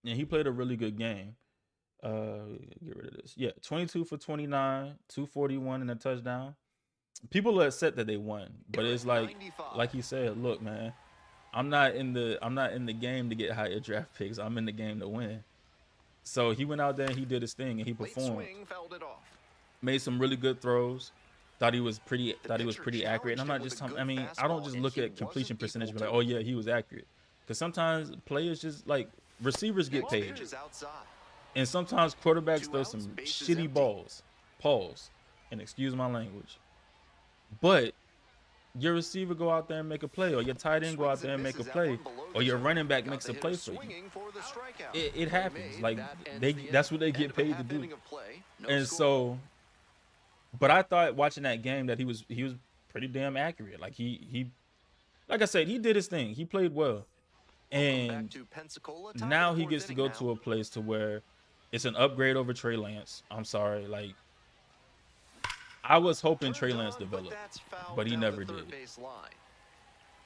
and he played a really good game. Get rid of this. Yeah, 22 for 29, 241 and a touchdown. People are upset that they won, but it's like he said, look, man, I'm not in the game to get higher draft picks. I'm in the game to win. So he went out there and he did his thing and he performed. Made some really good throws. Thought he was pretty accurate. And I'm not just talking, I don't just look at completion percentage and be like, oh yeah, he was accurate. Because sometimes players just like receivers get paid. And sometimes quarterbacks 2 throw outs, some base is shitty empty. balls. Pause. And excuse my language. But your receiver go out there and make a play, or your tight end go out Swings there and make a misses at play, one below or the your zone. running back Got makes the a hitter play for you. swinging for the strikeout. It Play happens. made. Like That ends the that's what they inning. get End of a paid to half do. inning of play. No And score. so, but I thought watching that game that he was pretty damn accurate. Like he like I said, he did his thing. He played well. Welcome back And to Pensacola. Top now of the he fourth gets to inning go now. to a place to where it's an upgrade over Trey Lance. I'm sorry. Like I was hoping Trey Turned Lance on, developed, that's fouled but he down never the third did. base line.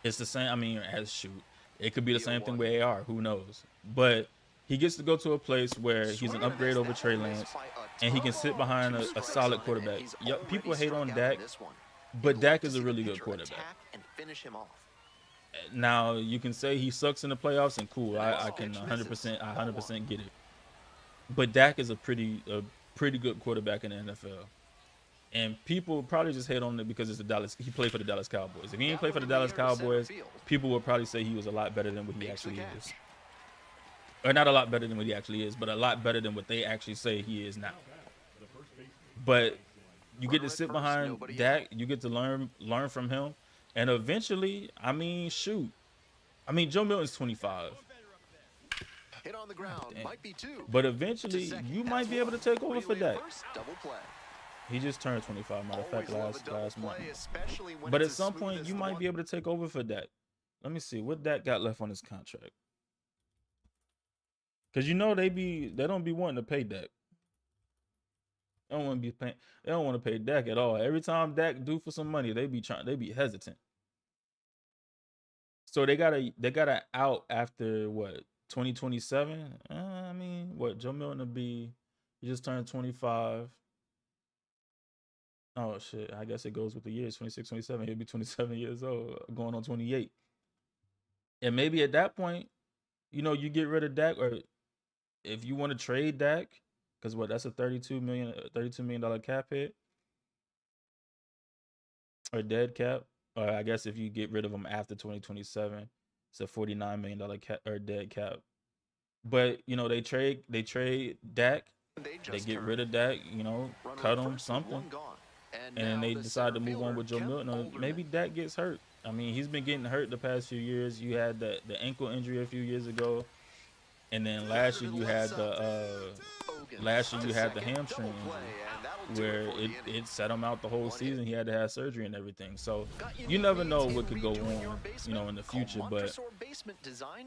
It's the same. I mean, as shoot, it could be the same thing 0-1. with AR. Who knows? But he gets to go to a place where he's Swing an and a upgrade miss. over That Trey one missed Lance, by a and he can ton. sit behind 2 a strikes solid on it, quarterback. and he's Yep, people already hate on struck out Dak, in this one. but You'd Dak like to is a see the really good pitcher quarterback. attack and finish him off. Now you can say he sucks in the playoffs, and cool, I Next can pitch 100% get it. But Dak is a pretty good quarterback in the NFL. And people probably just hate on it because it's the Dallas. He played for the Dallas Cowboys. If he didn't play for the Dallas Cowboys, people would probably say he was a lot better than what he actually is. Or not a lot better than what he actually is, but a lot better than what they actually say he is now. But you get to sit behind Dak. You get to learn from him. And eventually, I mean, shoot. I mean, Joe Milton's 25. Hit on the ground, Damn. might be 2. But eventually, you might be able to take over for Dak. Double play. He just turned 25, matter of fact, Always love a double last month. play, especially when But at it's as some smooth point, as you the might one. be able to take over for Dak. Let me see what Dak got left on his contract. Because you know they don't be wanting to pay Dak. They don't want to be paying. They don't want to pay Dak at all. Every time Dak do for some money, they be hesitant. So they gotta out after what 2027. I mean, what Joe Milton will be? He just turned 25. Oh shit! I guess it goes with the years 26, 27. He'll be 27 years old, going on 28. And maybe at that point, you get rid of Dak, or if you want to trade Dak, because that's a $32 million cap hit or dead cap. Or I guess if you get rid of him after 2027, it's a $49 million cap or dead cap. But they trade Dak, they get rid of Dak, cut him something, and then they decide to move on with Joe Milton. Or maybe Dak gets hurt. I mean, he's been getting hurt the past few years. You had the ankle injury a few years ago, and then last year you had the hamstring injury, where it set him out the whole season. He had to have surgery and everything. So you never know what could go on, in the future. But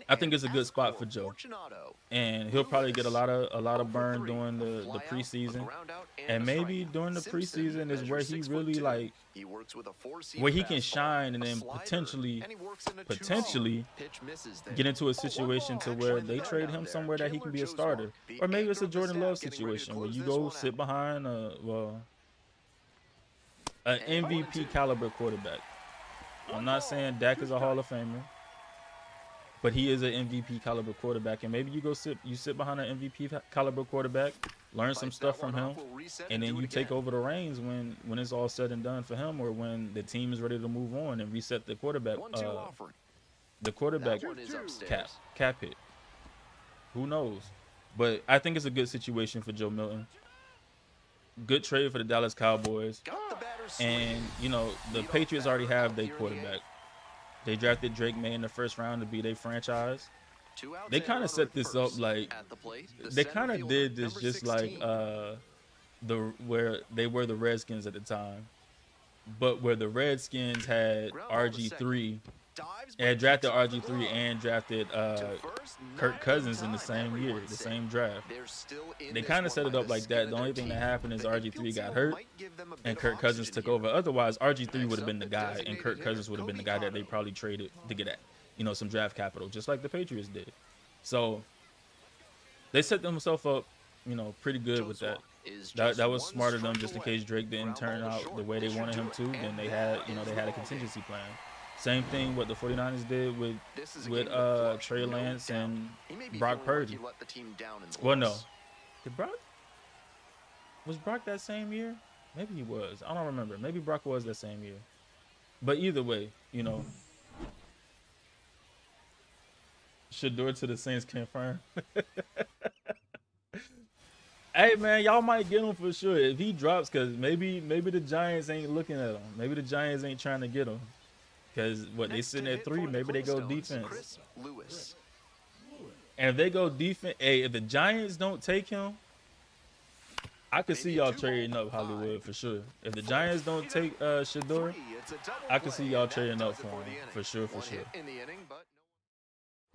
I think it's a good spot for Joe, and he'll probably get a lot of burn during the preseason, and maybe during the preseason is where he really where he can shine, and then potentially get into a situation to where they trade him somewhere that he can be a starter, or maybe it's a Jordan Love situation where you go sit behind an MVP caliber quarterback. I'm not saying Dak is a Hall of Famer, but he is an MVP caliber quarterback, and maybe you sit behind an MVP caliber quarterback, learn some stuff from him, and then you take over the reins when it's all said and done for him, or when the team is ready to move on and reset the quarterback cap hit. Who knows? But I think it's a good situation for Joe Milton. Good trade for the Dallas Cowboys. And, the Patriots already have their quarterback. They drafted Drake May in the first round to be their franchise. They kind of set this up like they kind of did this just like where they were the Redskins at the time, but where the Redskins had RG3. And drafted RG3 and drafted Kirk Cousins in the same year, the same draft. They kind of set it up like that. The only thing that happened is RG3 got hurt and Kirk Cousins took over. Otherwise, RG3 would have been the guy and Kirk Cousins would have been the guy that they probably traded to get at, some draft capital, just like the Patriots did. So they set themselves up, pretty good with that. That was smart of them, just in case Drake didn't turn out the way they wanted him to. Then they had a contingency plan. Same thing what the 49ers did with Trey Lance and Brock Purdy. Well, no. Was Brock that same year? Maybe he was. I don't remember. Maybe Brock was that same year. But either way, Shador to the Saints confirmed. Hey man, y'all might get him for sure if he drops, cause maybe the Giants ain't looking at him. Maybe the Giants ain't trying to get him, cause what they Next sitting to at hit 3. for the Maybe they go Cornerstones, defense. Chris Lewis. And if they go defense, hey, if the Giants don't take him, I could see Maybe a y'all 2-ball, trading up 5. Hollywood for sure. If the Giants don't take Shador, 3, it's a double I could see play, y'all and that trading up does it for him the inning. for sure, for One sure. hit in the inning, but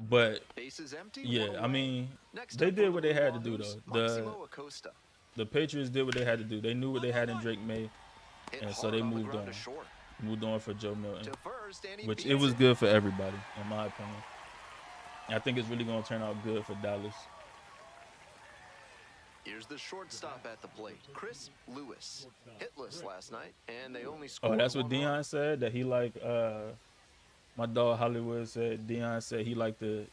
But bases empty, yeah, one I away. mean, Next they up did for what the they Blue had to do Bombers, though. Maximo Acosta. The Patriots did what they had to do. They knew what they had in Drake May, Hit and so hard they on the moved ground on. to short. Moved on for Joe Milton, To first, and he which it beats was good for everybody, in my opinion. And I think it's really going to turn out good for Dallas. Here's the shortstop at the plate, Chris Lewis. Hitless last night, and they only scored Oh, that's what one run. Dion said, that he like my dog Hollywood said. Dion said he liked the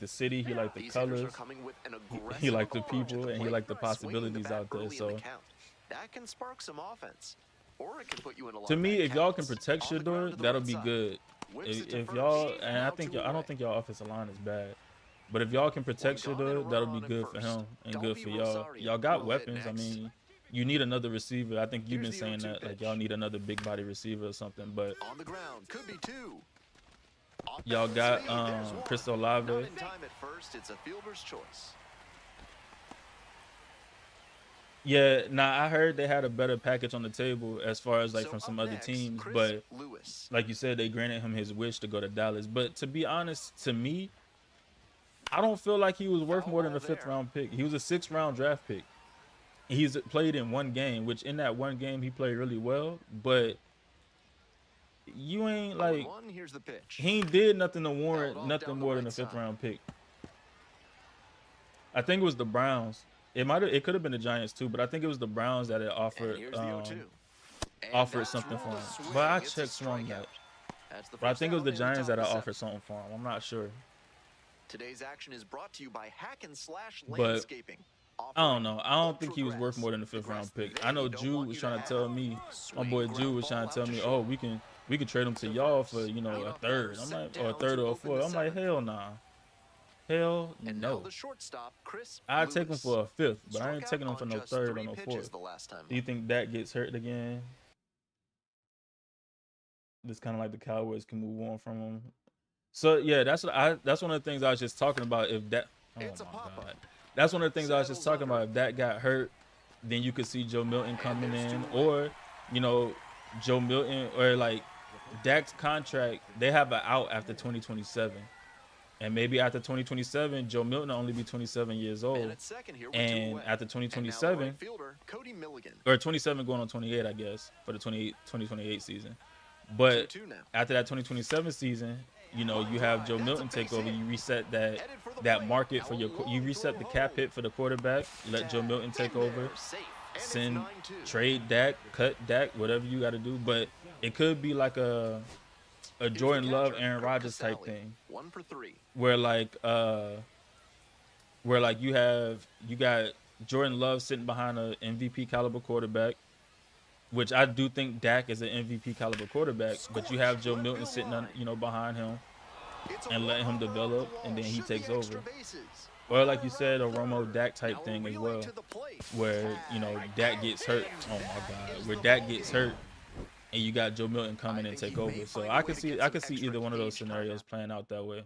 city, he liked the These hitters colors, are coming with an he aggressive liked the approach at people, and he plate, liked the swinging possibilities bat out there. early in So the count. That can spark some offense, or it can put you in a lot to of me, bad if y'all can counts. protect On the Shador, ground to the that'll right be side. good. Whips it to If first, y'all, and I now think two y'all, I away. don't think y'all offensive line is bad, but if y'all can protect One gone and a Shador, that'll run be on at good for first. him and good for Dalby y'all. Rosario Y'all got will hit weapons. I next. mean, you need another receiver. I think you've Here's been the saying 0-2 that, like pitch. y'all need another big body receiver or something. But On the ground, could be 2. Off y'all balance got speed, there's one. Chris Not Olave. in time at first, it's a fielder's choice. Yeah, nah, I heard they had a better package on the table as far as like So from some up other next, teams, Chris but Lewis. like you said, they granted him his wish to go to Dallas. But to be honest, to me, I don't feel like he was worth Foul more than ball a 5th there. round pick. He was a 6th round draft pick. He's played in one game, which in that one game he played really well, but you ain't like 0-1, here's the pitch. he ain't did nothing to Fouled warrant off nothing down the more than right a 5th side. round pick. I think it was the Browns. It could have been the Giants too, but I think it was the Browns that had And offered here's the 0-2. And offered that's something for ruled him. a swing. But I It's a checked swung strikeout. that. That's the But I first think it was out the in Giants top that of had the offered 7th. something for him. I'm not sure. Today's action is brought to you by Hack and Slash But Landscaping. I don't know. I don't think he was worth more than a 5th round pick. I know Jude was trying to tell me, my boy Jude was trying to tell me, oh, we could trade him to y'all for, you know, a 3rd. I'm like, or a 3rd or a 4th. I'm like, hell nah. Hell And now no. the shortstop, Chris I'd take him Lewis. for a 5th, but I Struck ain't out taking him for on no just 3rd or 3 no pitches 4th. the last time Do you up. think that gets hurt again? Just kind of like the Cowboys can move on from him. So yeah, that's one of the things I was just talking about. If that, oh It's a my pop-up. God, that's one of the things I was just Settles talking about. If that got hurt, then you could see Joe Milton coming there's in, 2 away. or you know, Joe Milton or like Dak's contract. They have an out after 2027, and maybe after 2027, Joe Milton will only be 27 years Man old, at second here with 2 and away. after And now the 2027 right fielder, Cody Milligan. or 27 going on 28, I guess, for the 2028 season. But 2-2 now. after that 2027 season, you know, you have Joe Milton take over. You reset that market for you reset the cap hit for the quarterback. Let Joe Milton take over. Send, trade Dak, cut Dak, whatever you got to do. But it could be like a Jordan Love, Aaron Rodgers type thing, 1 for 3. where like you got Jordan Love sitting behind a MVP caliber quarterback, which I do think Dak is an MVP caliber quarterback, but you have Joe Milton sitting on, you know, behind him and letting him develop, and then he takes over. Or like you said, a Romo Dak type thing as well, where, you know, Dak gets hurt. Oh my God, where Dak gets hurt and you got Joe Milton coming and take over. So I could see either one of those scenarios playing out that way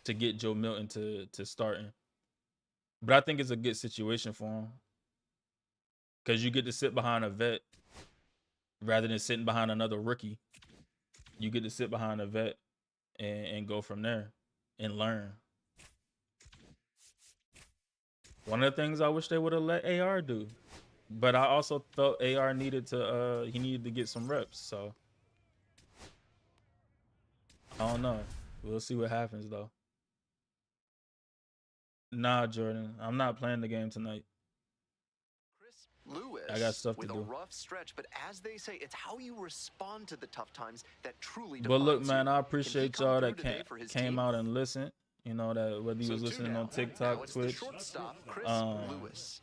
to get Joe Milton to starting. But I think it's a good situation for him, because you get to sit behind a vet rather than sitting behind another rookie. You get to sit behind a vet and go from there and learn. One of the things I wish they would have let AR do, but I also felt AR needed to get some reps. So I don't know. We'll see what happens though. Nah, Jordan, I'm not playing the game tonight. Lewis, I got stuff to with do. a rough stretch, but as they say, it's how you respond to the tough times that truly But look, defines man, you. I Can he appreciate come y'all through that today for his came team? out and listened. You know, that whether you So was 2 listening now. on Now TikTok, it's the Twitch, shortstop, Chris Lewis.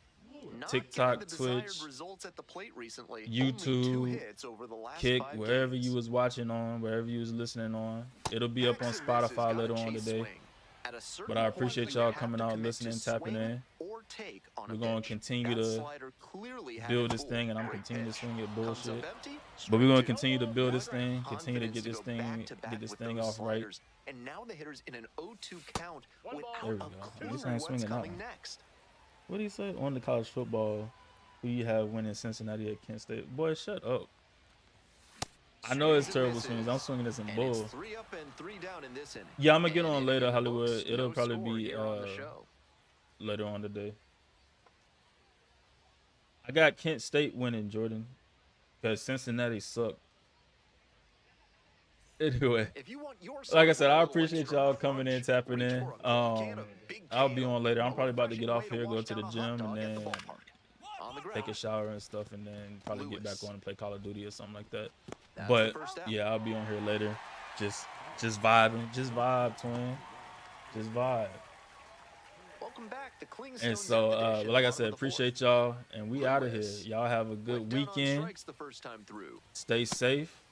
Not TikTok, getting the desired Twitch, results at the plate recently. YouTube, Only 2 hits over the last Kick, 5 wherever games. you was watching on, wherever you was listening on. It'll be up on Axon misses, Spotify got a later on chase today. swing. At a certain But I point, appreciate you y'all have coming to out, commit listening, to tapping swing in. or take on a We're going to pitch. continue That to slider clearly had build it this pulled. thing, and I'm Great continuing to pitch. swing it Comes up bullshit. empty, But we're strike going to two. continue to build this thing, continue to Confidence get this go thing, back-to-back get this with thing those off right. sliders. And now the hitter's in an 0-2 count There without we a go. At least clue I ain't what's swinging out. coming next. What do you say on the college football? Who you have winning Cincinnati at Kent State? Boy, shut up. I know it's terrible swings. I'm swinging this in And bull. it's 3 up and 3 down in this inning. Yeah, I'm gonna get And on inning later, in the Hollywood. books, It'll no probably score be here on the show. later on today. I got Kent State winning, Jordan, because Cincinnati sucked. Anyway, If you want your like I said, I little appreciate extra y'all coming in, crunch, tapping reach in. for a cold can of Big I'll be Geno, on later. I'm a probably about to refreshing get off way to here, go wash to the down a hot gym, and dog at the then ballpark. On the take a ground, shower and stuff, and then probably get back Lewis. on and play Call of Duty or something like that. That's But the first out. yeah, I'll be on here later. Just vibing, just vibe, twin, just vibe. Welcome back to Clingstone's And so, edition, like I bottom said, of the appreciate fourth. y'all, and we out of here. Lewis Y'all have a good went down on weekend. strikes the first time through. Stay safe.